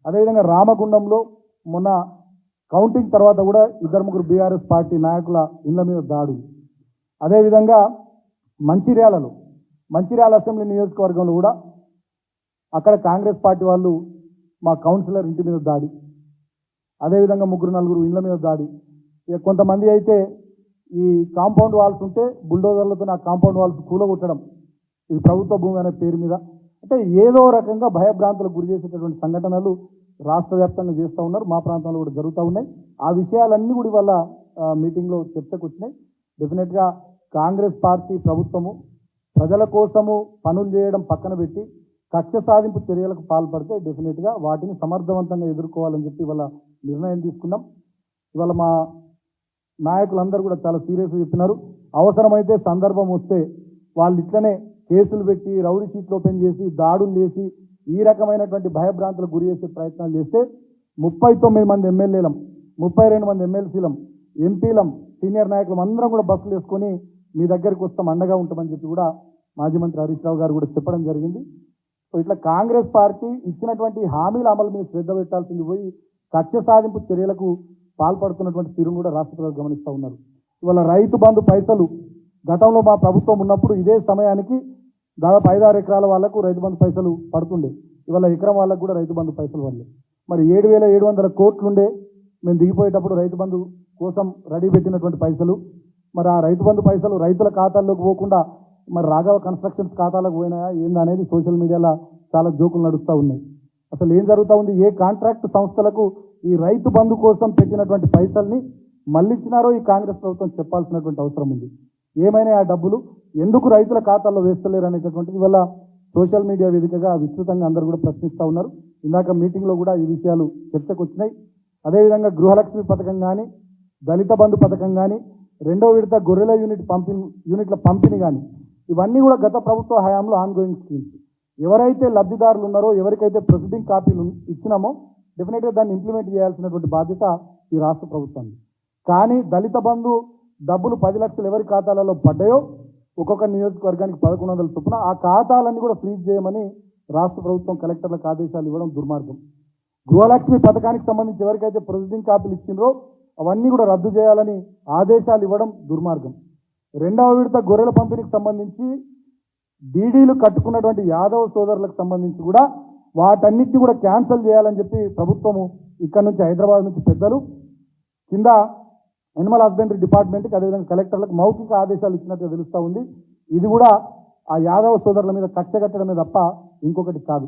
అదేవిధంగా రామగుండంలో మొన్న కౌంటింగ్ తర్వాత కూడా ఇద్దరు ముగ్గురు బీఆర్ఎస్ పార్టీ నాయకుల ఇళ్ల మీద దాడులు. అదేవిధంగా మంచిర్యాల అసెంబ్లీ నియోజకవర్గంలో కూడా అక్కడ కాంగ్రెస్ పార్టీ వాళ్ళు మా కౌన్సిలర్ ఇంటి మీద దాడి, అదేవిధంగా ముగ్గురు నలుగురు ఇళ్ల మీద దాడి. ఇక కొంతమంది అయితే ఈ కాంపౌండ్ వాల్స్ ఉంటే బుల్డోజర్లతో ఆ కాంపౌండ్ వాల్స్ కూలగొట్టడం, ఇది ప్రభుత్వ భూమి అనే పేరు మీద. అంటే ఏదో రకంగా భయభ్రాంతులకు గురి చేసేటటువంటి సంఘటనలు రాష్ట్ర వ్యాప్తంగా చేస్తూ ఉన్నారు, మా ప్రాంతంలో కూడా జరుగుతూ ఉన్నాయి. ఆ విషయాలన్నీ కూడా ఇవాళ మీటింగ్లో చర్చకు వచ్చినాయి. డెఫినెట్గా కాంగ్రెస్ పార్టీ ప్రభుత్వము ప్రజల కోసము పనులు చేయడం పక్కన పెట్టి కక్ష సాధింపు చర్యలకు పాల్పడితే డెఫినెట్గా వాటిని సమర్థవంతంగా ఎదుర్కోవాలని చెప్పి ఇవాళ నిర్ణయం తీసుకున్నాం. ఇవాళ మా నాయకులందరూ కూడా చాలా సీరియస్గా చెప్పినారు. అవసరమైతే సందర్భం వస్తే వాళ్ళు ఇట్లనే కేసులు పెట్టి రౌడీ షీట్లు ఓపెన్ చేసి దాడులు చేసి ఈ రకమైనటువంటి భయభ్రాంతులకు గురి చేసే ప్రయత్నాలు చేస్తే 39 మంది ఎమ్మెల్యేలం, 32 మంది ఎమ్మెల్సీలం, ఎంపీలం, సీనియర్ నాయకులం అందరం కూడా బస్సులు వేసుకొని మీ దగ్గరికి వస్తాం, అండగా ఉంటామని చెప్పి కూడా మాజీ మంత్రి హరీష్ రావు గారు కూడా చెప్పడం జరిగింది. సో ఇట్లా కాంగ్రెస్ పార్టీ ఇచ్చినటువంటి హామీల అమలు మీద శ్రద్ధ పెట్టాల్సింది పోయి కక్ష సాధింపు చర్యలకు పాల్పడుతున్నటువంటి తీరును కూడా రాష్ట్ర ప్రజలు గమనిస్తూ ఉన్నారు. ఇవాళ రైతు బంధు పైసలు గతంలో మా ప్రభుత్వం ఉన్నప్పుడు ఇదే సమయానికి దాదాపు 5-6 ఎకరాల వాళ్ళకు రైతు బంధు పైసలు పడుతుండే. ఇవాళ ఎకరం వాళ్ళకు కూడా రైతు బంధు పైసలు పడలే. మరి 7,700 కోట్లుండే మేము దిగిపోయేటప్పుడు రైతు బంధు కోసం రెడీ పెట్టినటువంటి పైసలు, మరి ఆ రైతు బంధు పైసలు రైతుల ఖాతాల్లోకి పోకుండా మరి రాఘవ కన్స్ట్రక్షన్స్ ఖాతాలకు పోయినాయా ఏందనేది సోషల్ మీడియాలో చాలా జోకులు నడుస్తూ ఉన్నాయి. అసలు ఏం జరుగుతూ ఉంది, ఏ కాంట్రాక్ట్ సంస్థలకు ఈ రైతు బంధు కోసం పెట్టినటువంటి పైసల్ని మళ్ళీ ఇచ్చినారో ఈ కాంగ్రెస్ ప్రభుత్వం చెప్పాల్సినటువంటి అవసరం ఉంది. ఏమైనా ఆ డబ్బులు ఎందుకు రైతుల ఖాతాల్లో వేస్తలేరు అనేటటువంటిది వల్ల సోషల్ మీడియా వేదికగా విస్తృతంగా అందరూ కూడా ప్రశ్నిస్తూ ఉన్నారు. ఇందాక మీటింగ్లో కూడా ఈ విషయాలు చర్చకు వచ్చినాయి. అదేవిధంగా గృహలక్ష్మి పథకం కానీ, దళిత బంధు పథకం కానీ, 2వ విడత గొర్రెల యూనిట్ల పంపిణీ కానీ, ఇవన్నీ కూడా గత ప్రభుత్వ హయాంలో ఆన్గోయింగ్ స్కీమ్స్. ఎవరైతే లబ్ధిదారులు ఉన్నారో, ఎవరికైతే ప్రొసీడింగ్ కాపీలు ఇచ్చినామో డెఫినెట్గా దాన్ని ఇంప్లిమెంట్ చేయాల్సినటువంటి బాధ్యత ఈ రాష్ట్ర ప్రభుత్వానికి. కానీ దళిత బంధు డబ్బులు 10 లక్షలు ఎవరి ఖాతాలలో పడ్డాయో ఒక్కొక్క నియోజకవర్గానికి 1,100 చొప్పున ఆ ఖాతాలన్నీ కూడా ఫ్రీజ్ చేయమని రాష్ట్ర ప్రభుత్వం కలెక్టర్లకు ఆదేశాలు ఇవ్వడం దుర్మార్గం. గృహలక్ష్మి పథకానికి సంబంధించి ఎవరికైతే ప్రొసీడింగ్ కాపీలు ఇచ్చిండ్రో అవన్నీ కూడా రద్దు చేయాలని ఆదేశాలు ఇవ్వడం దుర్మార్గం. 2వ విడత గొర్రెల పంపిణీకి సంబంధించి డీడీలు కట్టుకున్నటువంటి యాదవ్ సోదరులకు సంబంధించి కూడా వాటన్నిటిని కూడా క్యాన్సిల్ చేయాలని చెప్పి ప్రభుత్వము ఇక్కడ నుంచి హైదరాబాద్ నుంచి పెద్దలు కింద యానిమల్ హస్బెండరీ డిపార్ట్మెంట్కి అదేవిధంగా కలెక్టర్లకు మౌఖిక ఆదేశాలు ఇచ్చినట్టుగా తెలుస్తూ ఉంది. ఇది కూడా ఆ యాదవ్ సోదరుల మీద కక్ష కట్టడమే తప్ప ఇంకొకటి కాదు.